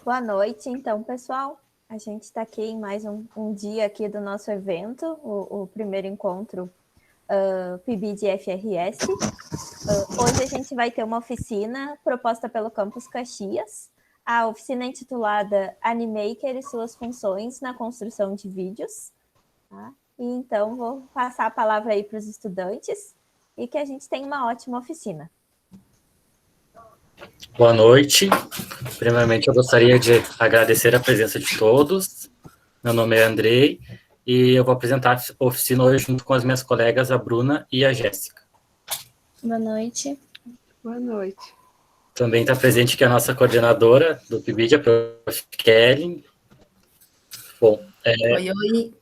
Boa noite, então, pessoal. A gente está aqui em mais um dia aqui do nosso evento, o primeiro encontro PIBID FRS. Hoje a gente vai ter uma oficina proposta pelo Campus Caxias. A oficina é intitulada Animaker e suas funções na construção de vídeos. Tá? E então vou passar a palavra aí para os estudantes e que a gente tenha uma ótima oficina. Boa noite. Primeiramente, eu gostaria de agradecer a presença de todos. Meu nome é Andrei e eu vou apresentar a oficina hoje junto com as minhas colegas, a Bruna e a Jéssica. Boa noite. Boa noite. Também está presente aqui a nossa coordenadora do PIBID, a Prof. Kelly. Bom, Oi.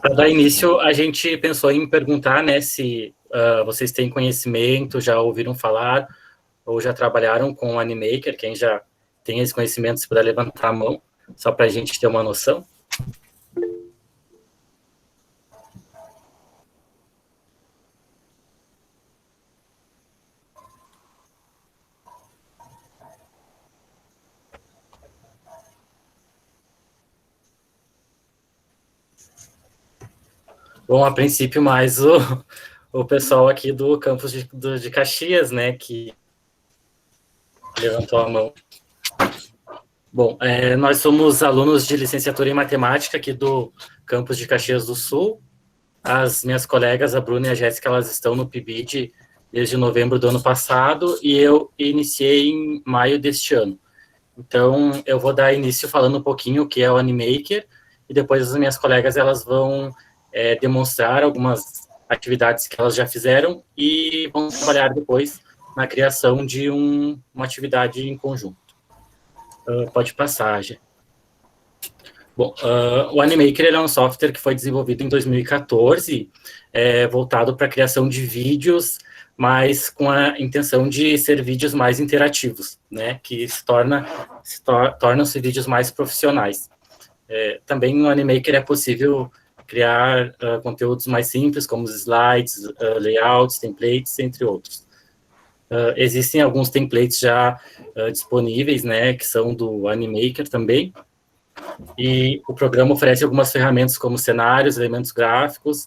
Para dar início, a gente pensou em perguntar, né, se vocês têm conhecimento, já ouviram falar ou já trabalharam com o Animaker. Quem já tem esse conhecimento, se puder levantar a mão, só para a gente ter uma noção. Bom, a princípio, mais o pessoal aqui do campus de Caxias, né, que levantou a mão. Bom, nós somos alunos de licenciatura em matemática aqui do campus de Caxias do Sul. As minhas colegas, a Bruna e a Jéssica, elas estão no PIBID desde novembro do ano passado e eu iniciei em maio deste ano. Então, eu vou dar início falando um pouquinho o que é o Animaker e depois as minhas colegas, elas vão demonstrar algumas atividades que elas já fizeram e vão trabalhar depois na criação de uma atividade em conjunto. Pode passar, Gê. Bom, o Animaker ele é um software que foi desenvolvido em 2014, voltado para a criação de vídeos, mas com a intenção de ser vídeos mais interativos, né, que tornam-se vídeos mais profissionais. Também no Animaker é possível criar conteúdos mais simples, como os slides, layouts, templates, entre outros. Existem alguns templates já disponíveis, né, que são do Animaker também, e o programa oferece algumas ferramentas como cenários, elementos gráficos,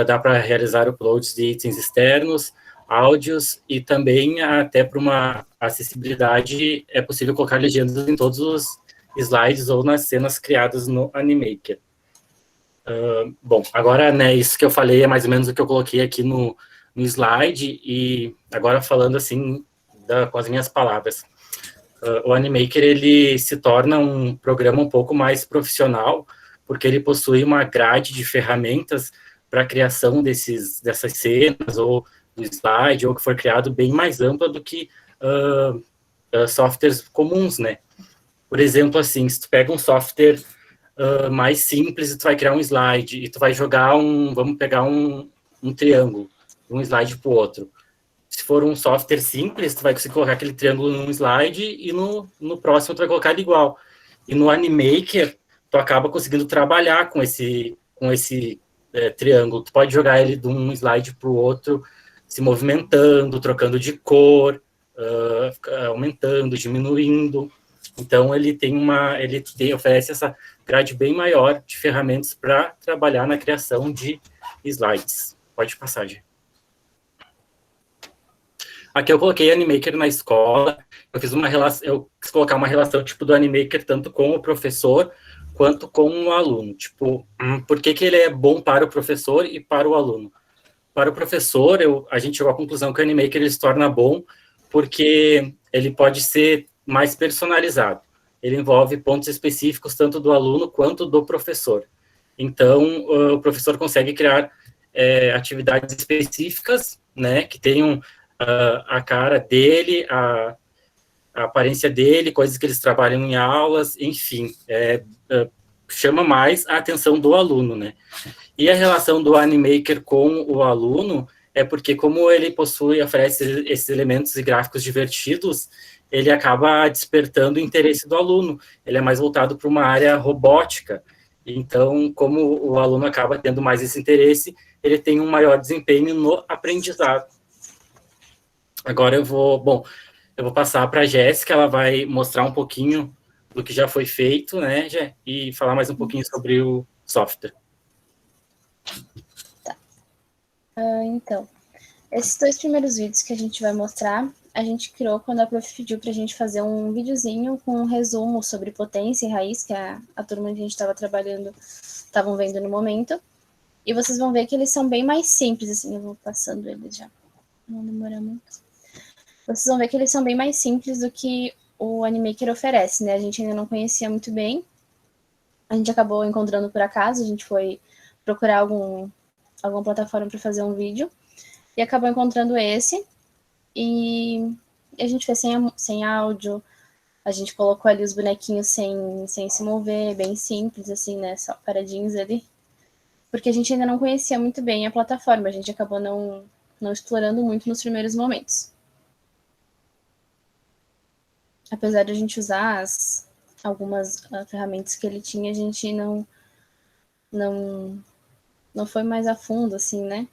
dá para realizar uploads de itens externos, áudios, e também até para uma acessibilidade é possível colocar legendas em todos os slides ou nas cenas criadas no Animaker. Bom, agora, né, isso que eu falei é mais ou menos o que eu coloquei aqui no slide, e agora falando assim, com as minhas palavras. O Animaker, ele se torna um programa um pouco mais profissional, porque ele possui uma grade de ferramentas para a criação dessas cenas, ou do slide, ou que for criado bem mais ampla do que softwares comuns, né? Por exemplo, assim, se tu pega um software mais simples e tu vai criar um slide, e tu vai jogar vamos pegar um triângulo, de um slide para o outro. Se for um software simples, tu vai conseguir colocar aquele triângulo num slide e no próximo tu vai colocar ele igual. E no Animaker, tu acaba conseguindo trabalhar com esse triângulo. Tu pode jogar ele de um slide para o outro, se movimentando, trocando de cor, aumentando, diminuindo. Então, ele oferece essa grade bem maior de ferramentas para trabalhar na criação de slides. Pode passar, Gê. Aqui eu coloquei Animaker na escola, eu quis colocar uma relação tipo do Animaker tanto com o professor quanto com o aluno. Tipo, por que ele é bom para o professor e para o aluno? Para o professor, a gente chegou à conclusão que o Animaker ele se torna bom porque ele pode ser mais personalizado. Ele envolve pontos específicos tanto do aluno quanto do professor. Então, o professor consegue criar atividades específicas, né, que tenham a cara dele, a aparência dele, coisas que eles trabalham em aulas, enfim, chama mais a atenção do aluno, né? E a relação do Animaker com o aluno é porque, como ele oferece esses elementos e gráficos divertidos, ele acaba despertando o interesse do aluno. Ele é mais voltado para uma área robótica. Então, como o aluno acaba tendo mais esse interesse, ele tem um maior desempenho no aprendizado. Agora eu vou... Bom, eu vou passar para a Jéssica, ela vai mostrar um pouquinho do que já foi feito, né, Jé? E falar mais um pouquinho sobre o software. Tá. Então, esses 2 primeiros vídeos que a gente vai mostrar, a gente criou quando a prof pediu para a gente fazer um videozinho com um resumo sobre potência e raiz, que a turma que a gente estava trabalhando estavam vendo no momento. E vocês vão ver que eles são bem mais simples, assim, eu vou passando eles já, não demora muito. Vocês vão ver que eles são bem mais simples do que o Animaker oferece, né? A gente ainda não conhecia muito bem. A gente acabou encontrando por acaso, a gente foi procurar alguma plataforma para fazer um vídeo e acabou encontrando esse. E a gente fez sem áudio, a gente colocou ali os bonequinhos sem se mover, bem simples, assim, né? Só paradinhos ali. Porque a gente ainda não conhecia muito bem a plataforma, a gente acabou não explorando muito nos primeiros momentos. Apesar de a gente usar algumas ferramentas que ele tinha, a gente não foi mais a fundo, assim, né?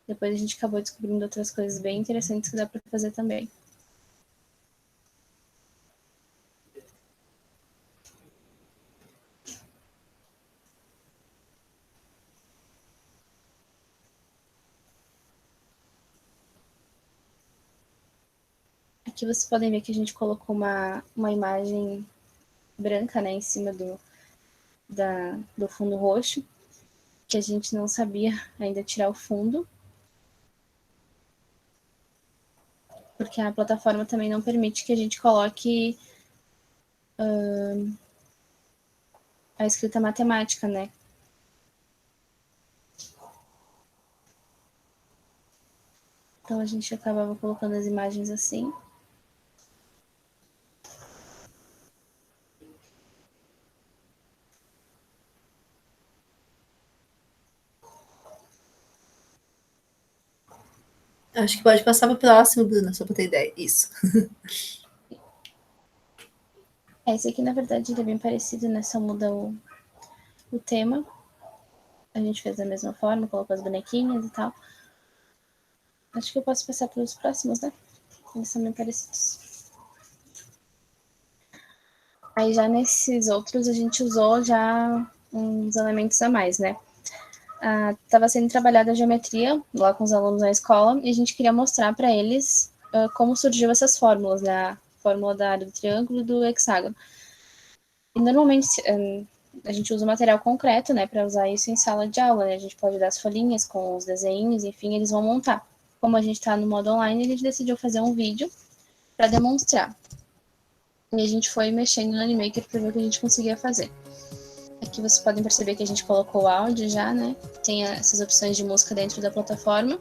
Depois a gente acabou descobrindo outras coisas bem interessantes que dá para fazer também. Aqui vocês podem ver que a gente colocou uma imagem branca, né, em cima do fundo roxo, que a gente não sabia ainda tirar o fundo, porque a plataforma também não permite que a gente coloque a escrita matemática, né? Então a gente acabava colocando as imagens assim. Acho que pode passar para o próximo, Bruna, só para ter ideia. Isso. Esse aqui, na verdade, ele é bem parecido, né? Só muda o tema. A gente fez da mesma forma, colocou as bonequinhas e tal. Acho que eu posso passar para os próximos, né? Eles são bem parecidos. Aí já nesses outros a gente usou já uns elementos a mais, né? Estava sendo trabalhada a geometria lá com os alunos na escola e a gente queria mostrar para eles como surgiu essas fórmulas, né? A fórmula da área do triângulo e do hexágono. E normalmente a gente usa o material concreto, né, para usar isso em sala de aula, né? A gente pode dar as folhinhas com os desenhos, enfim, eles vão montar. Como a gente está no modo online, a gente decidiu fazer um vídeo para demonstrar. E a gente foi mexendo no Animaker para ver o que a gente conseguia fazer. Aqui vocês podem perceber que a gente colocou o áudio já, né? Tem essas opções de música dentro da plataforma.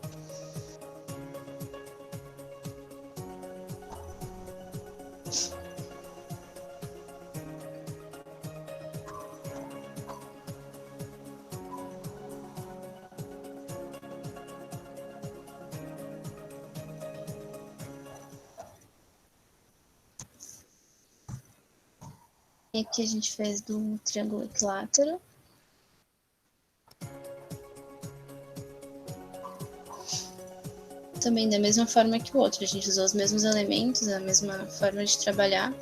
E aqui a gente fez do triângulo equilátero. Também da mesma forma que o outro, a gente usou os mesmos elementos, a mesma forma de trabalhar.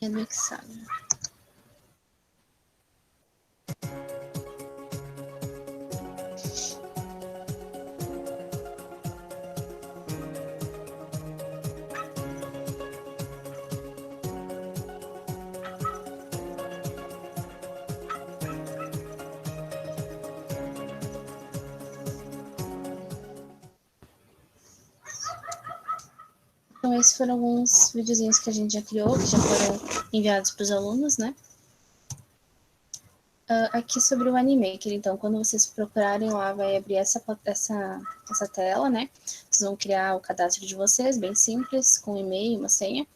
E a do hexágono. Então, esses foram alguns videozinhos que a gente já criou, que já foram enviados para os alunos, né? Aqui sobre o Animaker, então, quando vocês procurarem lá, vai abrir essa tela, né? Vocês vão criar o cadastro de vocês, bem simples, com e-mail, uma senha.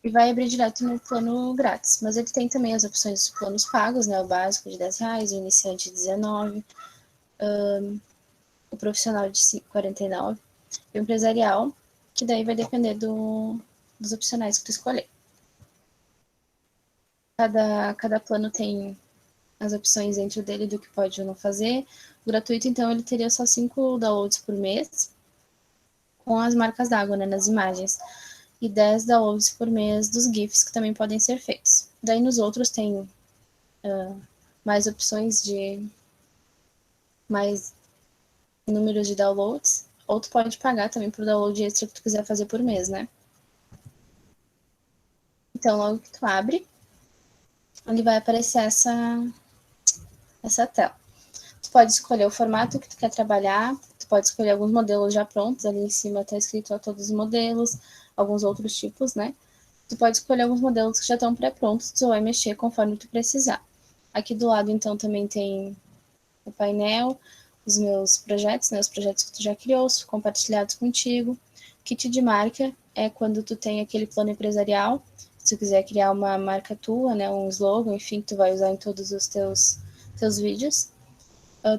e vai abrir direto no plano grátis. Mas ele tem também as opções dos planos pagos, né? O básico de R$10, o iniciante de R$19, o profissional de R$49 e o empresarial, que daí vai depender dos opcionais que tu escolher. Cada plano tem as opções dentro dele do que pode ou não fazer. O gratuito, então, ele teria só 5 downloads por mês, com as marcas d'água, né, nas imagens. E 10 downloads por mês dos GIFs, que também podem ser feitos. Daí nos outros tem mais opções de mais números de downloads, ou tu pode pagar também por download extra que tu quiser fazer por mês, né? Então, logo que tu abre, ele vai aparecer essa tela. Tu pode escolher o formato que tu quer trabalhar, tu pode escolher alguns modelos já prontos, ali em cima tá escrito a todos os modelos, alguns outros tipos, né? Tu pode escolher alguns modelos que já estão pré-prontos, tu vai mexer conforme tu precisar. Aqui do lado, então, também tem o painel, os meus projetos, né, os projetos que tu já criou, compartilhados contigo. Kit de marca é quando tu tem aquele plano empresarial, se tu quiser criar uma marca tua, né, um slogan, enfim, que tu vai usar em todos os teus vídeos.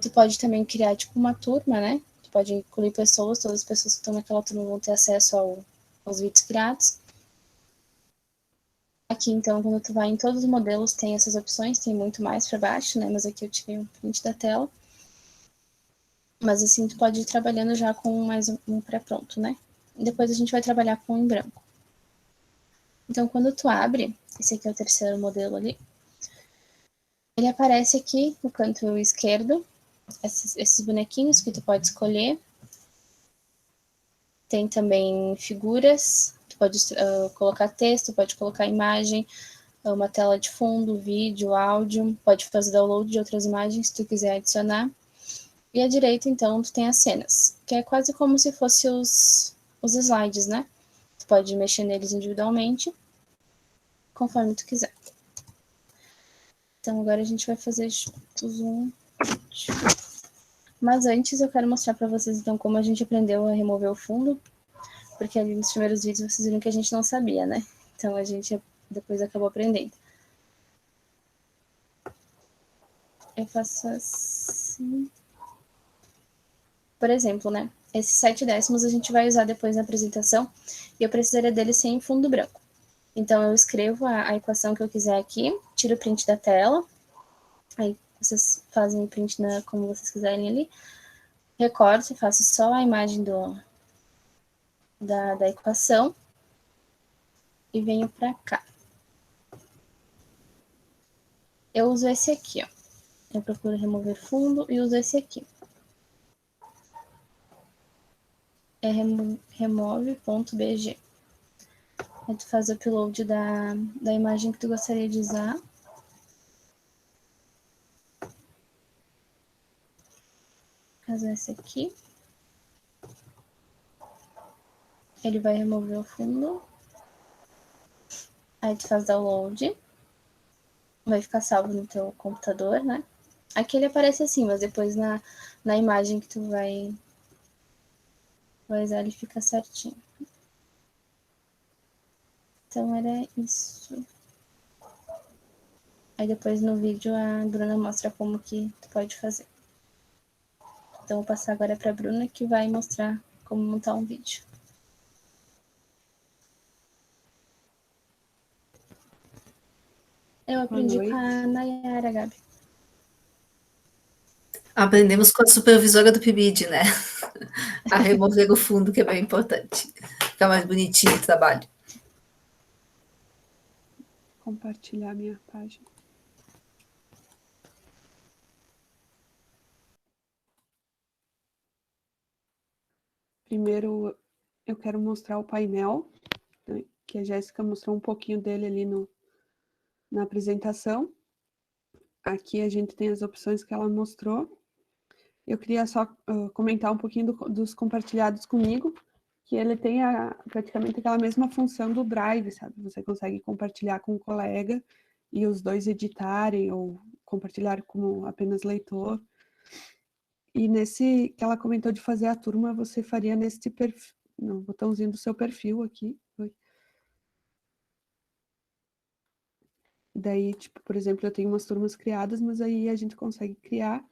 Tu pode também criar, tipo, uma turma, né, tu pode incluir pessoas, todas as pessoas que estão naquela turma vão ter acesso aos vídeos criados. Aqui, então, quando tu vai em todos os modelos, tem essas opções, tem muito mais para baixo, né, mas aqui eu tirei um print da tela. Mas assim, tu pode ir trabalhando já com mais um pré-pronto, né? E depois a gente vai trabalhar com em branco. Então, quando tu abre, esse aqui é o terceiro modelo ali, ele aparece aqui no canto esquerdo, esses bonequinhos que tu pode escolher. Tem também figuras, tu pode colocar texto, pode colocar imagem, uma tela de fundo, vídeo, áudio, pode fazer download de outras imagens se tu quiser adicionar. E à direita, então, tu tem as cenas, que é quase como se fossem os slides, né? Tu pode mexer neles individualmente, conforme tu quiser. Então, agora a gente vai fazer o zoom. Mas antes eu quero mostrar para vocês, então, como a gente aprendeu a remover o fundo, porque ali nos primeiros vídeos vocês viram que a gente não sabia, né? Então, a gente depois acabou aprendendo. Eu faço assim... Por exemplo, né? Esses 7 décimos a gente vai usar depois na apresentação e eu precisaria dele sem fundo branco. Então, eu escrevo a equação que eu quiser aqui, tiro o print da tela, aí vocês fazem o print como vocês quiserem ali, recorto, faço só a imagem da equação e venho para cá. Eu uso esse aqui, ó. Eu procuro remover fundo e uso esse aqui. É remove.bg. Aí tu faz o upload da imagem que tu gostaria de usar. No caso, esse aqui. Ele vai remover o fundo. Aí tu faz download. Vai ficar salvo no teu computador, né? Aqui ele aparece assim, mas depois na imagem que tu vai usar, ele fica certinho. Então era isso. Aí depois no vídeo a Bruna mostra como que tu pode fazer. Então vou passar agora para a Bruna, que vai mostrar como montar um vídeo. Eu aprendi com a Nayara, Gabi. Aprendemos com a supervisora do PIBID, né? A remover o fundo, que é bem importante. Fica mais bonitinho o trabalho. Compartilhar minha página. Primeiro, eu quero mostrar o painel, né, que a Jéssica mostrou um pouquinho dele ali na apresentação. Aqui a gente tem as opções que ela mostrou. Eu queria só comentar um pouquinho dos compartilhados comigo, que ele tem praticamente aquela mesma função do Drive, sabe? Você consegue compartilhar com um colega e os dois editarem ou compartilhar como apenas leitor. E nesse que ela comentou de fazer a turma, você faria nesse perfil, no botãozinho do seu perfil aqui. Daí, tipo, por exemplo, eu tenho umas turmas criadas, mas aí a gente consegue criar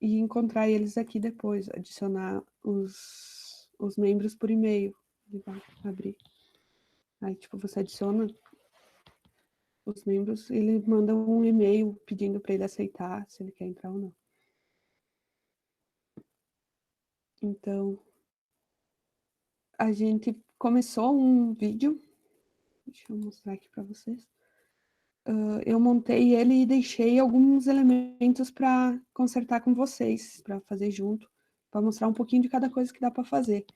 e encontrar eles aqui depois, adicionar os membros por e-mail. Ele vai abrir. Aí, tipo, você adiciona os membros, ele manda um e-mail pedindo para ele aceitar, se ele quer entrar ou não. Então, a gente começou um vídeo, deixa eu mostrar aqui para vocês. Eu montei ele e deixei alguns elementos para consertar com vocês, para fazer junto, para mostrar um pouquinho de cada coisa que dá para fazer.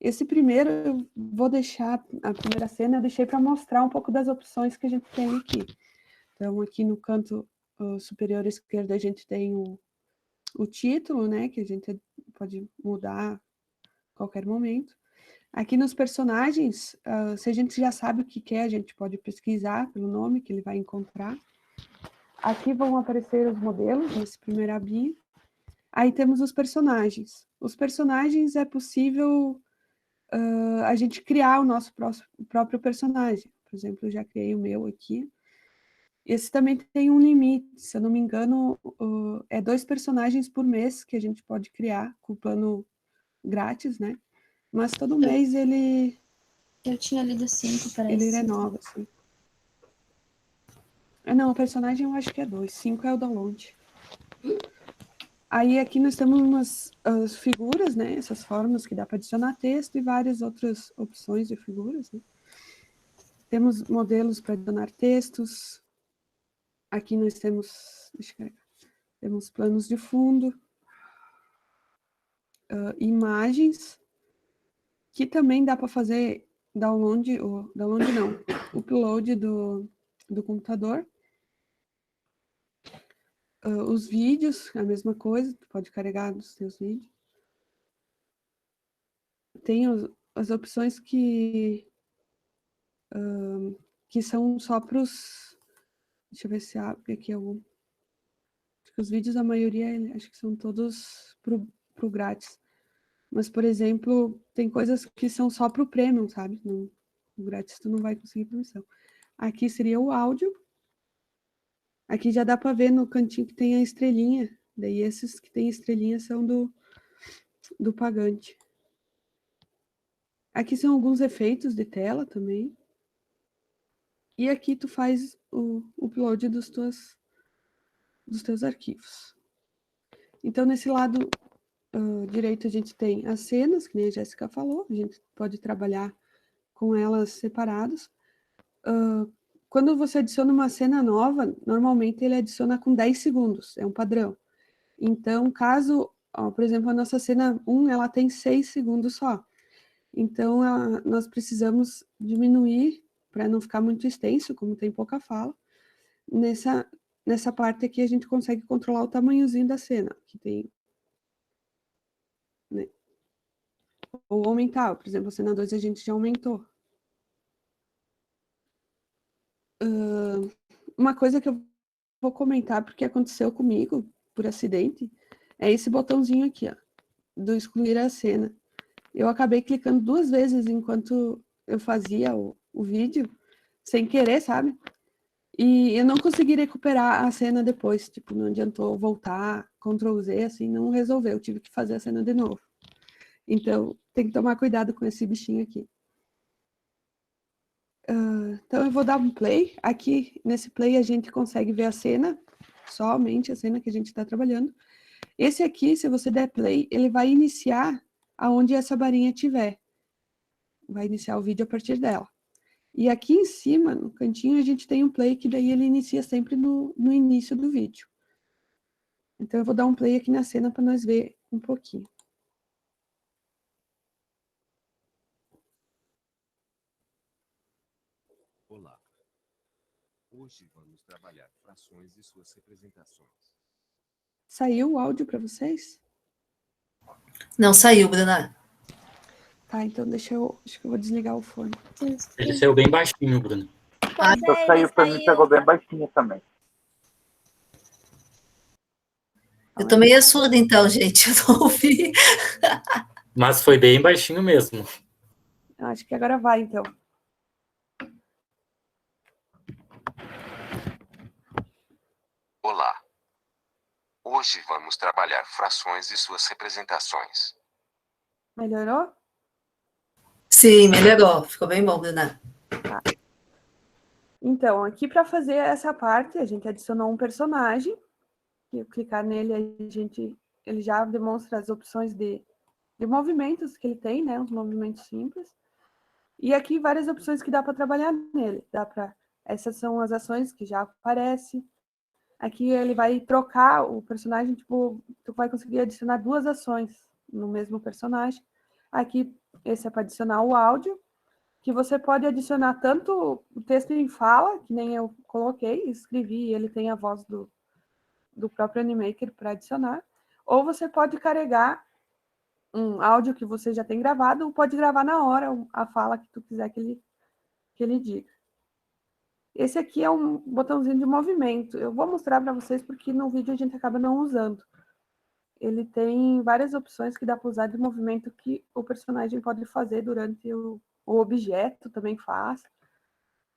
Esse primeiro, eu vou deixar, a primeira cena, eu deixei para mostrar um pouco das opções que a gente tem aqui. Então, aqui no canto superior esquerdo, a gente tem o título, né, que a gente pode mudar a qualquer momento. Aqui nos personagens, se a gente já sabe o que quer, a gente pode pesquisar pelo nome que ele vai encontrar. Aqui vão aparecer os modelos, nesse primeiro abinho. Aí temos os personagens. Os personagens é possível a gente criar o nosso próprio personagem. Por exemplo, eu já criei o meu aqui. Esse também tem um limite, se eu não me engano, é 2 personagens por mês que a gente pode criar com o plano grátis, né? Mas todo mês ele Eu tinha lido 5, parece. renova, assim. Não, o personagem eu acho que é 2, 5 é o download. Aí aqui nós temos umas figuras, né? Essas formas que dá para adicionar texto e várias outras opções de figuras, né? Temos modelos para adicionar textos. Aqui nós temos, deixa eu carregar, temos planos de fundo, imagens, que também dá para fazer download não, upload do computador. Os vídeos, a mesma coisa, tu pode carregar dos teus vídeos. Tem as opções que são só para os... Deixa eu ver se abre aqui algum. Acho que os vídeos, a maioria, acho que são todos pro grátis. Mas, por exemplo, tem coisas que são só para o premium, sabe? No grátis tu não vai conseguir permissão. Aqui seria o áudio. Aqui já dá para ver no cantinho que tem a estrelinha. Daí esses que tem estrelinha são do pagante. Aqui são alguns efeitos de tela também. E aqui tu faz o upload dos teus arquivos. Então, nesse lado direito, a gente tem as cenas, que nem a Jéssica falou. A gente pode trabalhar com elas separadas. Quando você adiciona uma cena nova, normalmente ele adiciona com 10 segundos. É um padrão. Então, caso, por exemplo, a nossa cena 1, ela tem 6 segundos só. Então, nós precisamos diminuir para não ficar muito extenso, como tem pouca fala. Nessa parte aqui, a gente consegue controlar o tamanhozinho da cena, que tem... Né? Ou aumentar, por exemplo, a cena 2 a gente já aumentou. Uma coisa que eu vou comentar, porque aconteceu comigo, por acidente, é esse botãozinho aqui, ó, do excluir a cena. Eu acabei clicando 2 vezes enquanto eu fazia o vídeo, sem querer, sabe? E eu não consegui recuperar a cena depois, tipo, não adiantou voltar, Ctrl Z, assim, não resolveu, eu tive que fazer a cena de novo. Então, tem que tomar cuidado com esse bichinho aqui. Então, eu vou dar um play. Aqui, nesse play, a gente consegue ver a cena, somente a cena que a gente está trabalhando. Esse aqui, se você der play, ele vai iniciar aonde essa barinha estiver. Vai iniciar o vídeo a partir dela. E aqui em cima, no cantinho, a gente tem um play que daí ele inicia sempre no início do vídeo. Então, eu vou dar um play aqui na cena para nós ver um pouquinho. Olá. Hoje vamos trabalhar frações e suas representações. Saiu o áudio para vocês? Não saiu, Bruna. Tá, então acho que eu vou desligar o fone. Ele saiu bem baixinho, Bruno. Pois Então é, saiu ele para mim, pegou bem baixinho também. Eu tô meio surda, então, gente. Eu não ouvi. Mas foi bem baixinho mesmo. Acho que agora vai, então. Olá. Hoje vamos trabalhar frações e suas representações. Melhorou? Sim, melhorou. Ficou bem bom, Bruna. Então, aqui para fazer essa parte, a gente adicionou um personagem. E clicar nele, ele já demonstra as opções de movimentos que ele tem, né? Os movimentos simples. E aqui várias opções que dá para trabalhar nele. Essas são as ações que já aparecem. Aqui ele vai trocar o personagem, tipo, tu vai conseguir adicionar 2 ações no mesmo personagem. Aqui, esse é para adicionar o áudio, que você pode adicionar tanto o texto em fala, que nem eu coloquei, escrevi, e ele tem a voz do próprio Animaker para adicionar, ou você pode carregar um áudio que você já tem gravado, ou pode gravar na hora a fala que tu quiser que ele diga. Esse aqui é um botãozinho de movimento. Eu vou mostrar para vocês porque no vídeo a gente acaba não usando. Ele tem várias opções que dá para usar de movimento que o personagem pode fazer durante o objeto também faz.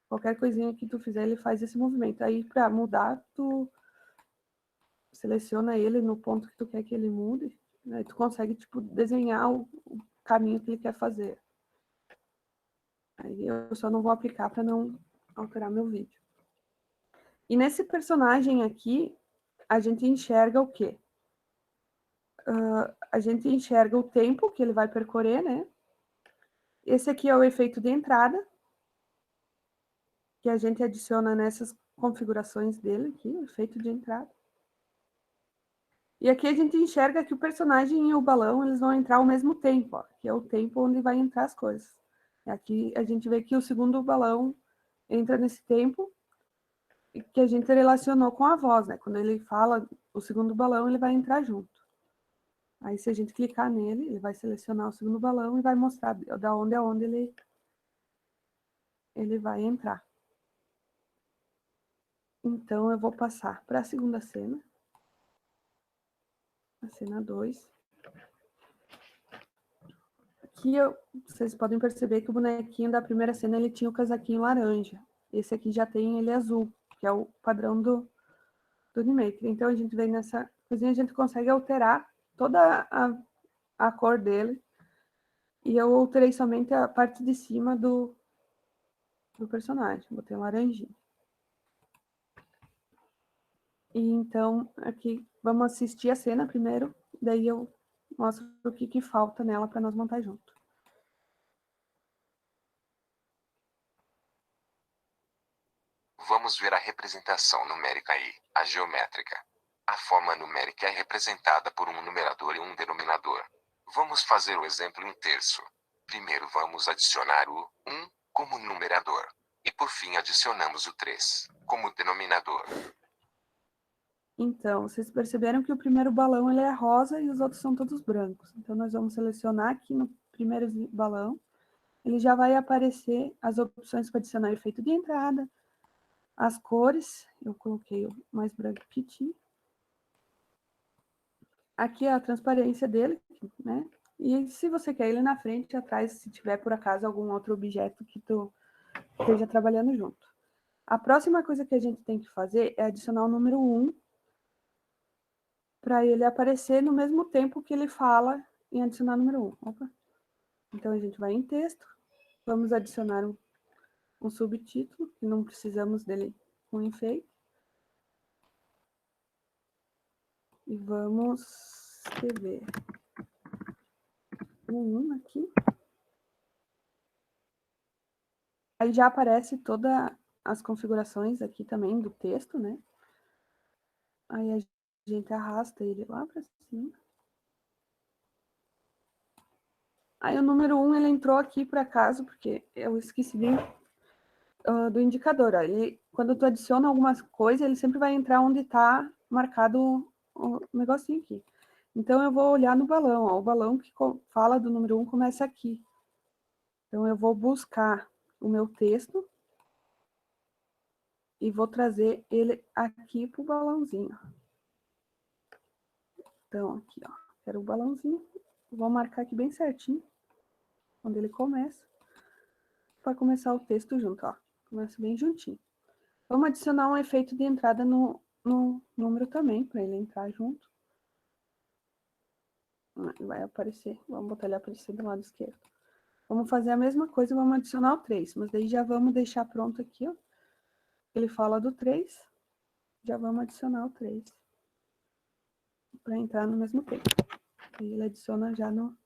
Qualquer coisinha que tu fizer, ele faz esse movimento. Aí, para mudar, tu seleciona ele no ponto que tu quer que ele mude. Aí tu consegue, tipo, desenhar o caminho que ele quer fazer. Aí eu só não vou aplicar para não alterar meu vídeo. E nesse personagem aqui, a gente enxerga o quê? A gente enxerga o tempo que ele vai percorrer, né? Esse aqui é o efeito de entrada, que a gente adiciona nessas configurações dele aqui, o efeito de entrada. E aqui a gente enxerga que o personagem e o balão, eles vão entrar ao mesmo tempo, ó, que é o tempo onde vai entrar as coisas. E aqui a gente vê que o segundo balão entra nesse tempo que a gente relacionou com a voz, né? Quando ele fala o segundo balão, ele vai entrar junto. Aí, se a gente clicar nele, ele vai selecionar o segundo balão e vai mostrar da onde a onde ele vai entrar. Então, eu vou passar para a segunda cena. A cena 2. Aqui, vocês podem perceber que o bonequinho da primeira cena, ele tinha o casaquinho laranja. Esse aqui já tem ele azul, que é o padrão do Animaker. Então, a gente vem nessa coisinha, a gente consegue alterar toda a cor dele. E eu alterei somente a parte de cima do personagem. Botei um laranjinho. E então, aqui, vamos assistir a cena primeiro. Daí eu mostro o que falta nela para nós montar junto. Vamos ver a representação numérica e a geométrica. A forma numérica é representada por um numerador e um denominador. Vamos fazer o exemplo em terço. Primeiro vamos adicionar o 1 como numerador. E por fim adicionamos o 3 como denominador. Então, vocês perceberam que o primeiro balão ele é rosa e os outros são todos brancos. Então, nós vamos selecionar aqui no primeiro balão. Ele já vai aparecer as opções para adicionar efeito de entrada, as cores. Eu coloquei o mais branco que tinha. Aqui é a transparência dele, né? E se você quer ele na frente e atrás, se tiver por acaso algum outro objeto que tu esteja trabalhando junto. A próxima coisa que a gente tem que fazer é adicionar o número 1 para ele aparecer no mesmo tempo que ele fala em adicionar o número 1. Opa. Então, a gente vai em texto, vamos adicionar um subtítulo, que não precisamos dele com efeito. E vamos escrever um 1 aqui. Aí já aparece todas as configurações aqui também do texto, né? Aí a gente arrasta ele lá para cima. Aí o número 1, ele entrou aqui por acaso, porque eu esqueci do indicador. Ó. Quando tu adiciona alguma coisa, ele sempre vai entrar onde está marcado o negocinho aqui. Então, eu vou olhar no balão. Ó. O balão que fala do número 1 começa aqui. Então, eu vou buscar o meu texto e vou trazer ele aqui para o balãozinho. Então, aqui, ó. Quero o balãozinho. Vou marcar aqui bem certinho, onde ele começa, para começar o texto junto, ó. Começa bem juntinho. Vamos adicionar um efeito de entrada no no número também, para ele entrar junto. Vai aparecer. Vamos botar ele aparecer do lado esquerdo. Vamos fazer a mesma coisa, vamos adicionar o 3. Mas daí já vamos deixar pronto aqui, ó. Ele fala do 3. Já vamos adicionar o 3. Para entrar no mesmo tempo. Aí ele adiciona já no...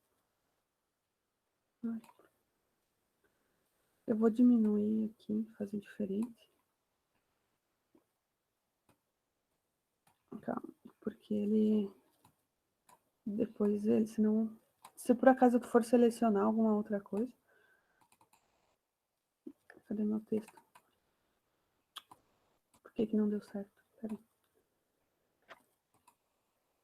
Eu vou diminuir aqui, fazer diferente. Calma, porque ele... Depois ele, senão... Se por acaso tu for selecionar alguma outra coisa... Cadê meu texto? Por que que não deu certo? Peraí.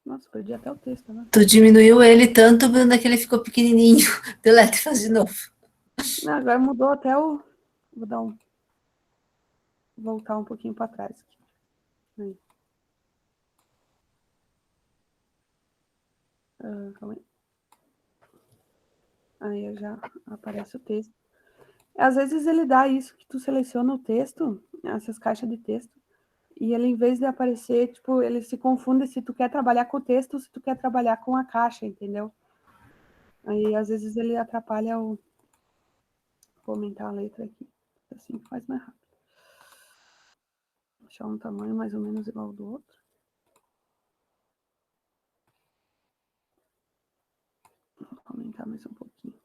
Nossa, perdi até o texto, né? Tu diminuiu ele tanto, Bruna, que ele ficou pequenininho. Deleta e faz de novo. Não, agora mudou até o... Vou dar um... Voltar um pouquinho para trás aqui. Aí. Calma aí. Aí já aparece o texto. Às vezes ele dá isso, que tu seleciona o texto, essas caixas de texto, e ele, em vez de aparecer, tipo, ele se confunde se tu quer trabalhar com o texto ou se tu quer trabalhar com a caixa, entendeu? Aí, às vezes, ele atrapalha o... Vou aumentar a letra aqui, assim faz mais rápido. Deixar um tamanho mais ou menos igual ao do outro. Vou aumentar mais um pouquinho.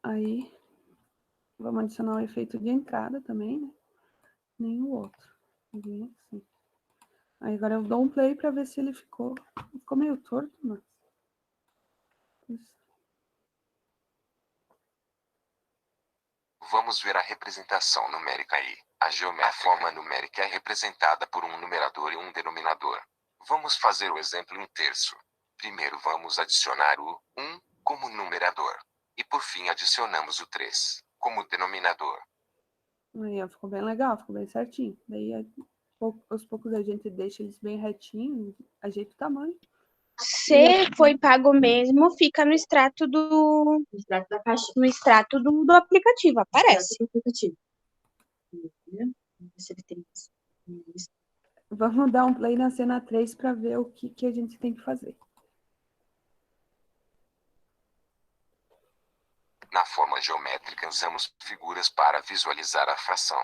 Aí, vamos adicionar o efeito de entrada também, né? Nem o outro. Vem assim. Aí agora eu dou um play para ver se ele ficou meio torto, mas... Vamos ver a representação numérica aí. A forma numérica é representada por um numerador e um denominador. Vamos fazer o exemplo em terço. Primeiro vamos adicionar o 1 como numerador. E por fim adicionamos o 3 como denominador. Aí, ó, ficou bem legal, ficou bem certinho. Daí, aos poucos a gente deixa eles bem retinhos, ajeita o tamanho. Se foi pago mesmo, fica no extrato do. No extrato do aplicativo, aparece. Vamos dar um play na cena 3 para ver o que a gente tem que fazer. Na forma geométrica usamos figuras para visualizar a fração.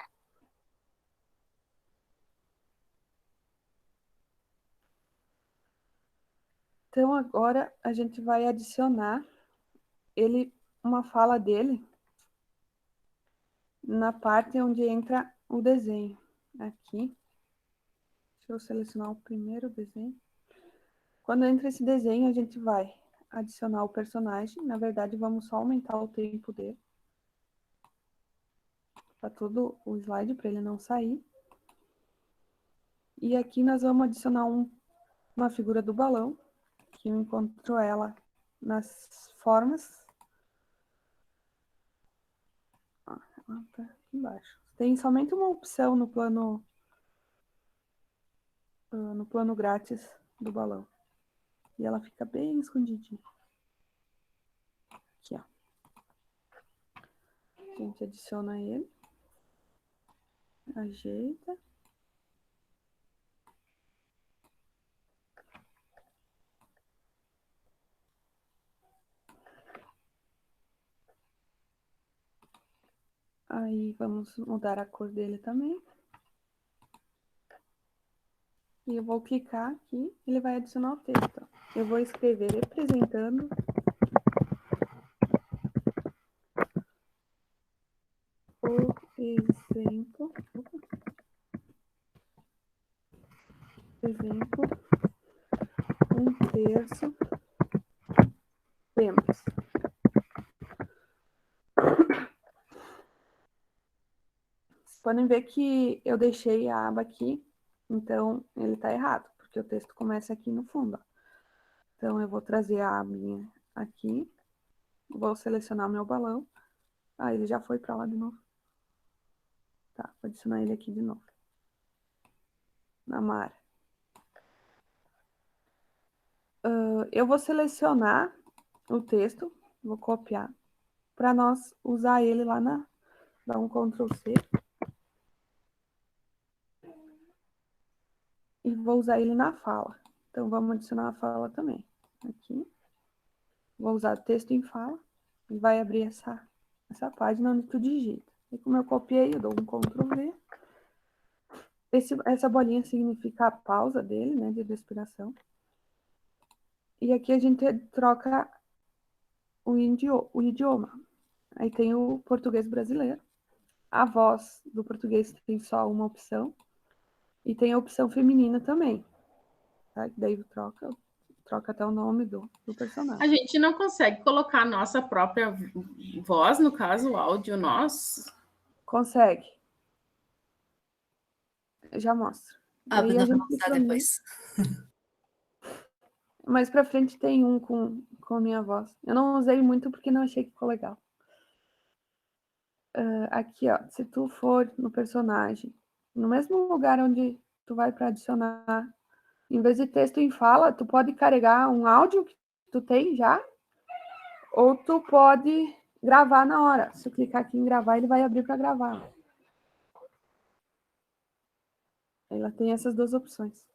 Então, agora a gente vai adicionar uma fala dele na parte onde entra o desenho. Aqui. Deixa eu selecionar o primeiro desenho. Quando entra esse desenho, a gente vai adicionar o personagem. Na verdade, vamos só aumentar o tempo dele. Para todo o slide, para ele não sair. E aqui nós vamos adicionar uma figura do balão, que eu encontro ela nas formas. Ela tá aqui embaixo. Tem somente uma opção no plano grátis do balão. E ela fica bem escondidinha. Aqui, ó. A gente adiciona ele. Ajeita. Aí vamos mudar a cor dele também. E eu vou clicar aqui, ele vai adicionar o texto. Eu vou escrever representando o exemplo, um terço temos. Vocês podem ver que eu deixei a aba aqui, então ele está errado, porque o texto começa aqui no fundo. Ó. Então eu vou trazer a abinha aqui, vou selecionar o meu balão. Ah, ele já foi para lá de novo. Tá, vou adicionar ele aqui de novo. Na Mara. Eu vou selecionar o texto, vou copiar para nós usar ele lá na... Dá um Ctrl+C. E vou usar ele na fala. Então, vamos adicionar a fala também. Aqui. Vou usar texto em fala. E vai abrir essa página onde tu digita. E como eu copiei, eu dou um Ctrl+V. Essa bolinha significa a pausa dele, né, de respiração. E aqui a gente troca o idioma. Aí tem o português brasileiro. A voz do português tem só uma opção. E tem a opção feminina também. Tá? Daí troca até o nome do personagem. A gente não consegue colocar a nossa própria voz, no caso, o áudio nosso? Consegue. Eu já mostro. Ah, Daí não a vou gente mostrar depois. Mais pra frente tem um com a minha voz. Eu não usei muito porque não achei que ficou legal. Aqui, ó. Se tu for no personagem, no mesmo lugar onde tu vai para adicionar, em vez de texto em fala, tu pode carregar um áudio que tu tem já, ou tu pode gravar na hora. Se tu clicar aqui em gravar, ele vai abrir para gravar. Ela tem essas duas opções.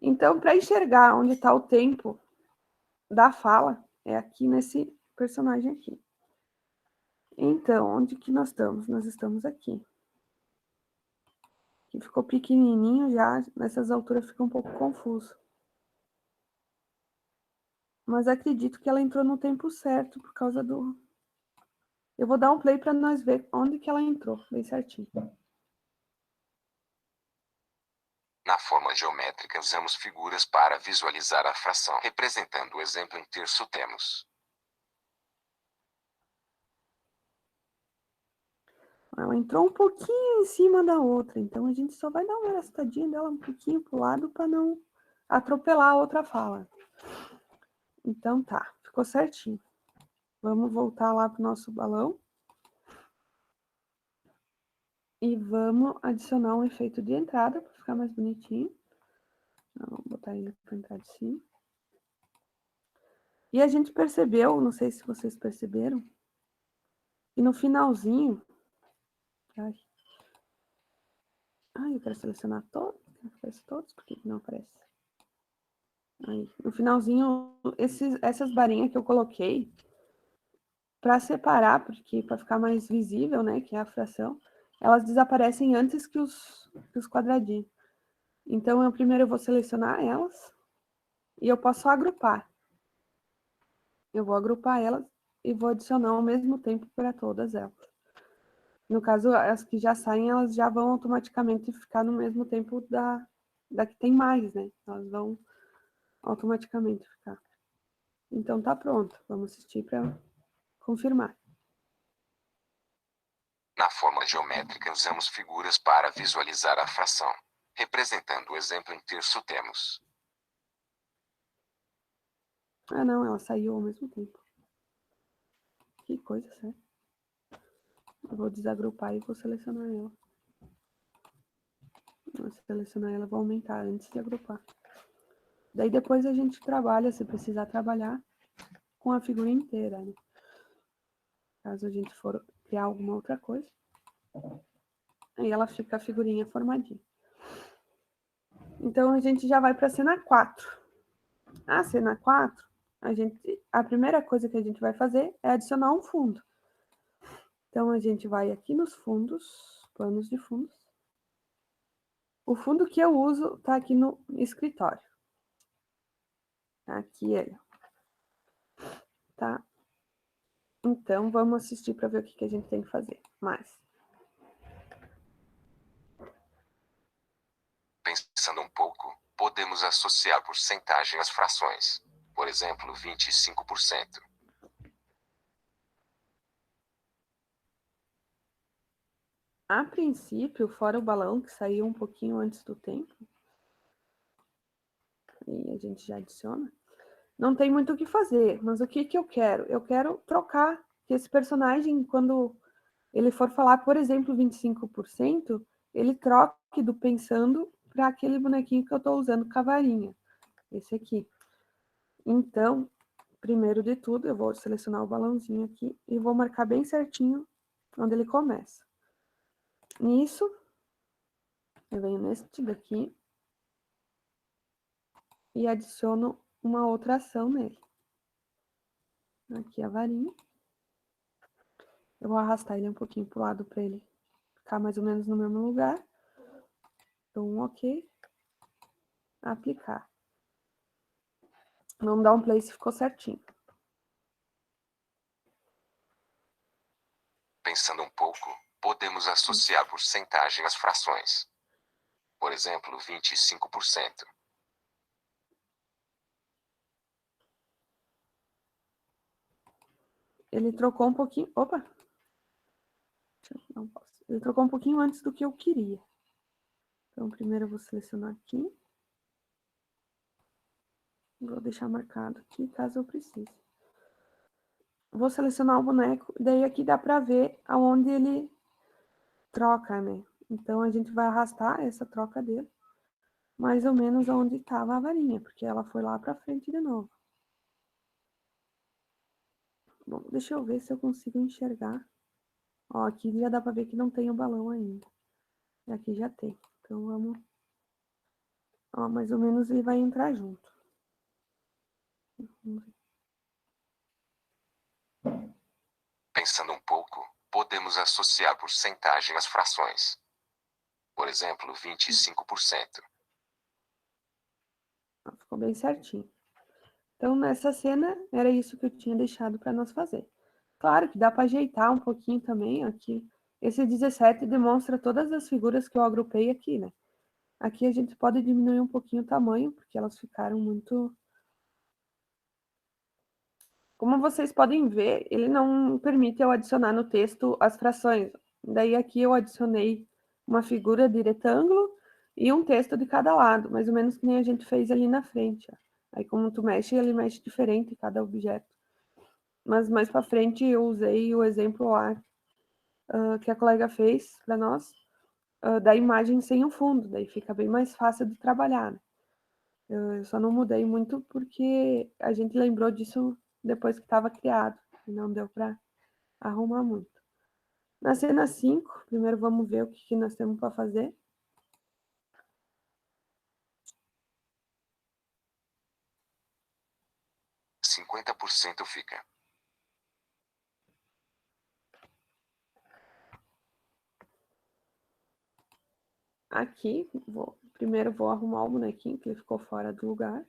Então, para enxergar onde está o tempo da fala, é aqui nesse personagem aqui. Então, onde que nós estamos? Nós estamos aqui. Aqui ficou pequenininho já, nessas alturas fica um pouco confuso. Mas acredito que ela entrou no tempo certo, por causa do... Eu vou dar um play para nós ver onde que ela entrou, bem certinho. Na forma geométrica, usamos figuras para visualizar a fração. Representando o exemplo em terço, temos. Ela entrou um pouquinho em cima da outra, então a gente só vai dar uma arrastadinha dela um pouquinho pro lado para não atropelar a outra fala. Então tá, ficou certinho. Vamos voltar lá pro nosso balão. E vamos adicionar um efeito de entrada para ficar mais bonitinho. Vamos botar ele para entrar de cima. E a gente percebeu, não sei se vocês perceberam, e no finalzinho... eu quero selecionar todos. Aparece todos, por que não aparece? Aí, no finalzinho, essas barinhas que eu coloquei, para separar, porque para ficar mais visível, né, que é a fração, elas desaparecem antes que os quadradinhos. Então, primeiro eu vou selecionar elas e eu posso agrupar. Eu vou agrupar elas e vou adicionar ao mesmo tempo para todas elas. No caso, as que já saem, elas já vão automaticamente ficar no mesmo tempo da que tem mais, né? Elas vão automaticamente ficar. Então, tá pronto. Vamos assistir para confirmar. Na forma geométrica, usamos figuras para visualizar a fração. Representando o exemplo em terço, temos. Ah, não, ela saiu ao mesmo tempo. Que coisa, sério. Eu vou desagrupar e vou selecionar ela. Vou selecionar ela, vou aumentar antes de agrupar. Daí depois a gente trabalha, se precisar trabalhar, com a figura inteira, né? Caso a gente for criar alguma outra coisa. Aí ela fica a figurinha formadinha. Então a gente já vai para a cena 4. A cena 4, a primeira coisa que a gente vai fazer é adicionar um fundo. Então a gente vai aqui nos fundos, planos de fundos. O fundo que eu uso está aqui no escritório. Aqui ele. Tá? Então, vamos assistir para ver o que a gente tem que fazer mais. Pensando um pouco, podemos associar porcentagem às frações. Por exemplo, 25%. A princípio, fora o balão, que saiu um pouquinho antes do tempo, e a gente já adiciona, não tem muito o que fazer. Mas o que eu quero? Eu quero trocar que esse personagem, quando ele for falar, por exemplo, 25%, ele troque do pensando para aquele bonequinho que eu estou usando com a varinha. Esse aqui. Então, primeiro de tudo, eu vou selecionar o balãozinho aqui e vou marcar bem certinho onde ele começa. Nisso, eu venho neste daqui e adiciono uma outra ação nele. Aqui a varinha. Eu vou arrastar ele um pouquinho pro lado para ele ficar mais ou menos no mesmo lugar. Dou um OK. Aplicar. Vamos dar um play se ficou certinho. Pensando um pouco, podemos associar porcentagem às frações. Por exemplo, 25%. Ele trocou um pouquinho... Opa! Não posso. Ele trocou um pouquinho antes do que eu queria. Então, primeiro eu vou selecionar aqui. Vou deixar marcado aqui, caso eu precise. Vou selecionar o boneco, daí aqui dá para ver aonde ele troca, né? Então, a gente vai arrastar essa troca dele, mais ou menos onde estava a varinha, porque ela foi lá para frente de novo. Bom, deixa eu ver se eu consigo enxergar. Ó, aqui já dá para ver que não tem o balão ainda. E aqui já tem. Então, vamos... Ó, mais ou menos ele vai entrar junto. Vamos ver. Pensando um pouco, podemos associar porcentagem às frações. Por exemplo, 25%. Ficou bem certinho. Então, nessa cena, era isso que eu tinha deixado para nós fazer. Claro que dá para ajeitar um pouquinho também aqui. Esse 17 demonstra todas as figuras que eu agrupei aqui, né? Aqui a gente pode diminuir um pouquinho o tamanho, porque elas ficaram muito... Como vocês podem ver, ele não permite eu adicionar no texto as frações. Daí aqui eu adicionei uma figura de retângulo e um texto de cada lado, mais ou menos que nem a gente fez ali na frente. Ó. Aí como tu mexe, ele mexe diferente cada objeto. Mas mais para frente eu usei o exemplo lá que a colega fez para nós, da imagem sem o fundo, daí fica bem mais fácil de trabalhar. Né? Eu só não mudei muito porque a gente lembrou disso depois que estava criado, e não deu para arrumar muito. Na cena 5, primeiro vamos ver o que nós temos para fazer. – 50% fica. Aqui, primeiro vou arrumar o bonequinho, que ele ficou fora do lugar.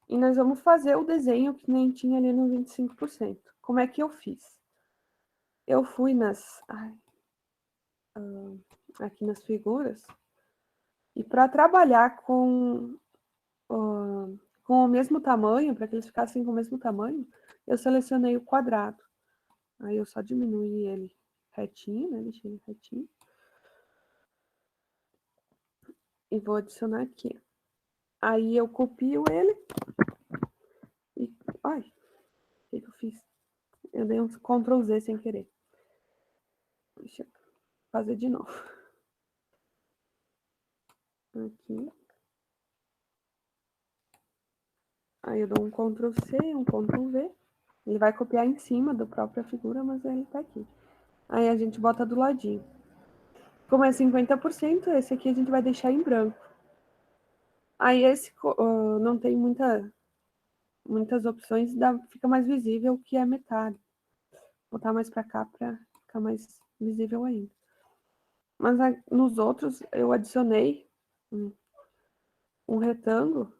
E nós vamos fazer o desenho que nem tinha ali no 25%. Como é que eu fiz? Eu fui aqui nas figuras, e para trabalhar com o mesmo tamanho, para que eles ficassem com o mesmo tamanho, eu selecionei o quadrado. Aí eu só diminuí ele retinho, né? Deixei ele retinho. E vou adicionar aqui. Aí eu copio ele. E, ai, o que eu fiz? Eu dei um Ctrl Z sem querer. Deixa eu fazer de novo. Aqui. Aí eu dou um Ctrl C, um Ctrl V. Ele vai copiar em cima da própria figura, mas ele tá aqui. Aí a gente bota do ladinho. Como é 50%, esse aqui a gente vai deixar em branco. Aí esse não tem muitas opções, fica mais visível que é metade. Vou botar mais para cá para ficar mais visível ainda. Mas nos outros eu adicionei um retângulo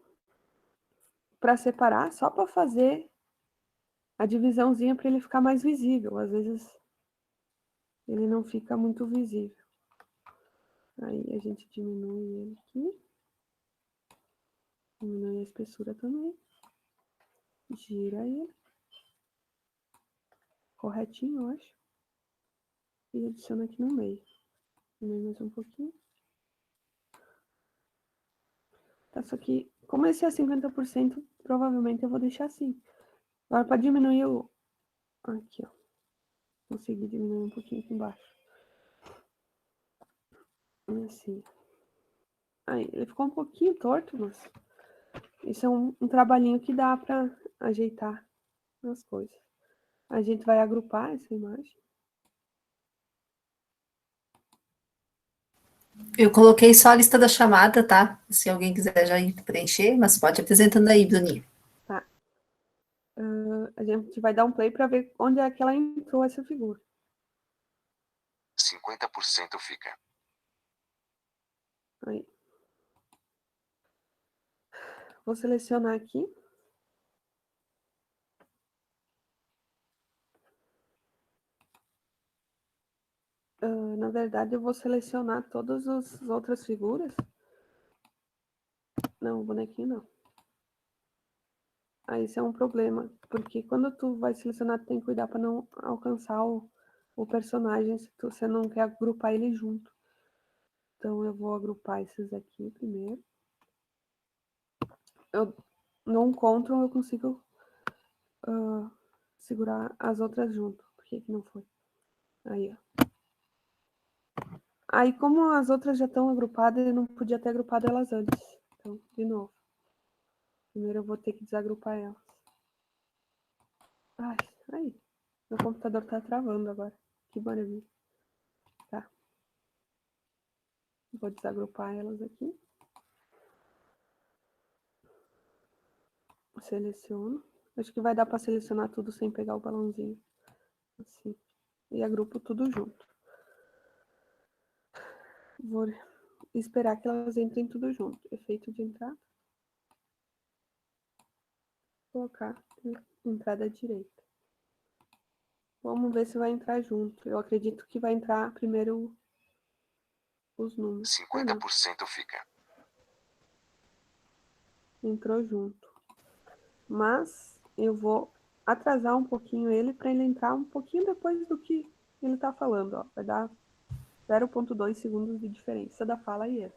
para separar, só para fazer a divisãozinha para ele ficar mais visível. Às vezes ele não fica muito visível. Aí a gente diminui ele aqui. Diminui a espessura também. Gira ele. Corretinho, eu acho. E adiciona aqui no meio. Mais um pouquinho. Tá, só que, como esse é 50%, provavelmente eu vou deixar assim. Agora, para diminuir o... Aqui, ó. Consegui diminuir um pouquinho aqui embaixo. Assim. Aí, ele ficou um pouquinho torto, mas Isso é um trabalhinho que dá para ajeitar as coisas. A gente vai agrupar essa imagem. Eu coloquei só a lista da chamada, tá? Se alguém quiser já ir preencher, mas pode ir apresentando aí, Bruninho. Tá. A gente vai dar um play para ver onde é que ela entrou essa figura. 50% fica. Aí. Vou selecionar aqui. Na verdade, eu vou selecionar todas as outras figuras. Não, o bonequinho não. Aí isso é um problema, porque quando tu vai selecionar, tu tem que cuidar para não alcançar o personagem, se você não quer agrupar ele junto. Então, eu vou agrupar esses aqui primeiro. No Ctrl eu consigo segurar as outras junto. Por que não foi? Aí, ó. Aí, como as outras já estão agrupadas, eu não podia ter agrupado elas antes. Então, de novo. Primeiro eu vou ter que desagrupar elas. Ai, aí. Meu computador tá travando agora. Que maravilha. Tá. Vou desagrupar elas aqui. Seleciono. Acho que vai dar para selecionar tudo sem pegar o balãozinho. Assim. E agrupo tudo junto. Vou esperar que elas entrem tudo junto. Efeito de entrada. Colocar entrada direita. Vamos ver se vai entrar junto. Eu acredito que vai entrar primeiro os números. 50% fica. Entrou junto. Mas eu vou atrasar um pouquinho ele para ele entrar um pouquinho depois do que ele está falando. Ó. Vai dar 0,2 segundos de diferença da fala e ele.